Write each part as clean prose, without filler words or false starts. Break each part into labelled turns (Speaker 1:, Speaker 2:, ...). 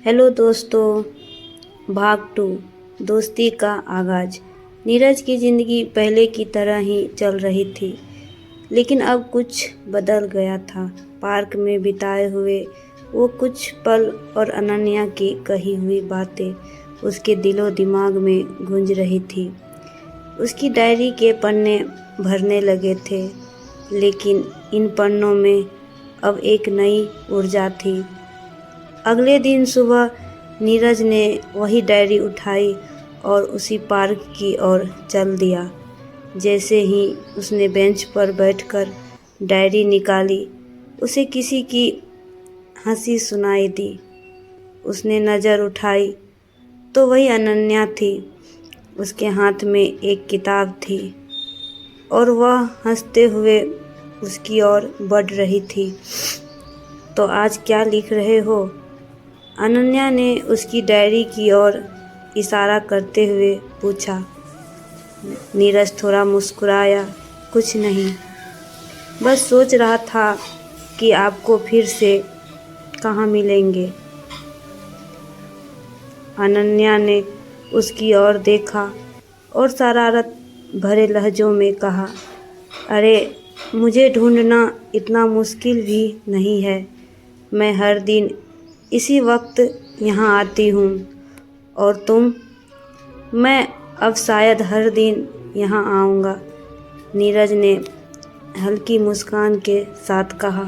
Speaker 1: Hello दोस्तों, भाग 2 दोस्ती का आगाज। नीरज की ज़िंदगी पहले की तरह ही चल रही थी, लेकिन अब कुछ बदल गया था। पार्क में बिताए हुए वो कुछ पल और अनन्या की कही हुई बातें उसके दिलो दिमाग में गूंज रही थी। उसकी डायरी के पन्ने भरने लगे थे, लेकिन इन पन्नों में अब एक नई ऊर्जा थी। अगले दिन सुबह नीरज ने वही डायरी उठाई और उसी पार्क की ओर चल दिया। जैसे ही उसने बेंच पर बैठकर डायरी निकाली, उसे किसी की हंसी सुनाई दी। उसने नज़र उठाई तो वही अनन्या थी। उसके हाथ में एक किताब थी और वह हंसते हुए उसकी ओर बढ़ रही थी। तो आज क्या लिख रहे हो? अनन्या ने उसकी डायरी की ओर इशारा करते हुए पूछा। नीरज थोड़ा मुस्कुराया, कुछ नहीं, बस सोच रहा था कि आपको फिर से कहाँ मिलेंगे। अनन्या ने उसकी ओर देखा और शरारत भरे लहजों में कहा, अरे मुझे ढूंढना इतना मुश्किल भी नहीं है। मैं हर दिन इसी वक्त यहाँ आती हूँ और तुम? मैं अब शायद हर दिन यहाँ आऊँगा, नीरज ने हल्की मुस्कान के साथ कहा।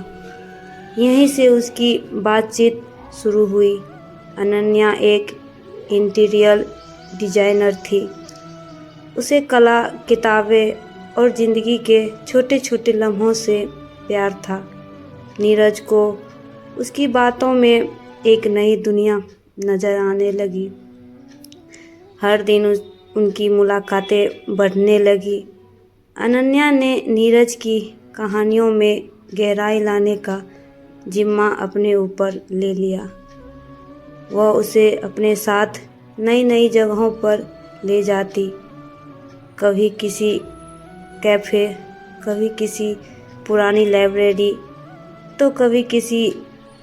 Speaker 1: यहीं से उसकी बातचीत शुरू हुई। अनन्या एक इंटीरियर डिजाइनर थी। उसे कला, किताबें और ज़िंदगी के छोटे छोटे लम्हों से प्यार था। नीरज को उसकी बातों में एक नई दुनिया नज़र आने लगी। हर दिन उनकी मुलाकातें बढ़ने लगी। अनन्या ने नीरज की कहानियों में गहराई लाने का जिम्मा अपने ऊपर ले लिया। वह उसे अपने साथ नई नई जगहों पर ले जाती, कभी किसी कैफ़े, कभी किसी पुरानी लाइब्रेरी, तो कभी किसी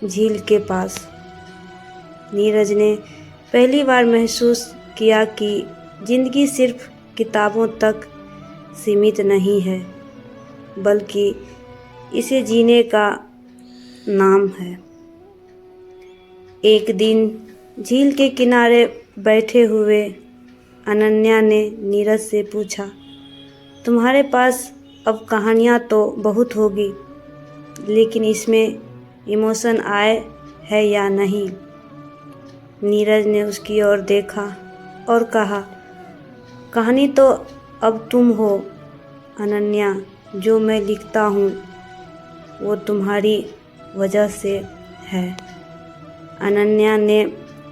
Speaker 1: झील के पास। नीरज ने पहली बार महसूस किया कि ज़िंदगी सिर्फ किताबों तक सीमित नहीं है, बल्कि इसे जीने का नाम है। एक दिन झील के किनारे बैठे हुए अनन्या ने नीरज से पूछा, तुम्हारे पास अब कहानियाँ तो बहुत होगी, लेकिन इसमें इमोशन आए है या नहीं? नीरज ने उसकी ओर देखा और कहा, कहानी तो अब तुम हो अनन्या। जो मैं लिखता हूँ वो तुम्हारी वजह से है। अनन्या ने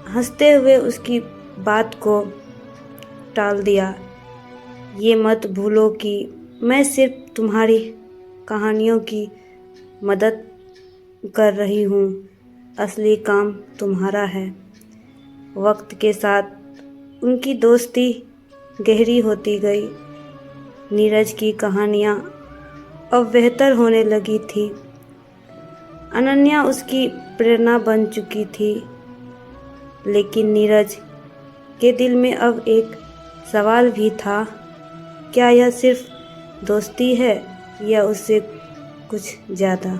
Speaker 1: हंसते हुए उसकी बात को टाल दिया। ये मत भूलो कि मैं सिर्फ तुम्हारी कहानियों की मदद कर रही हूँ, असली काम तुम्हारा है। वक्त के साथ उनकी दोस्ती गहरी होती गई। नीरज की कहानियाँ अब बेहतर होने लगी थी। अनन्या उसकी प्रेरणा बन चुकी थी, लेकिन नीरज के दिल में अब एक सवाल भी था, क्या यह सिर्फ दोस्ती है या उससे कुछ ज़्यादा?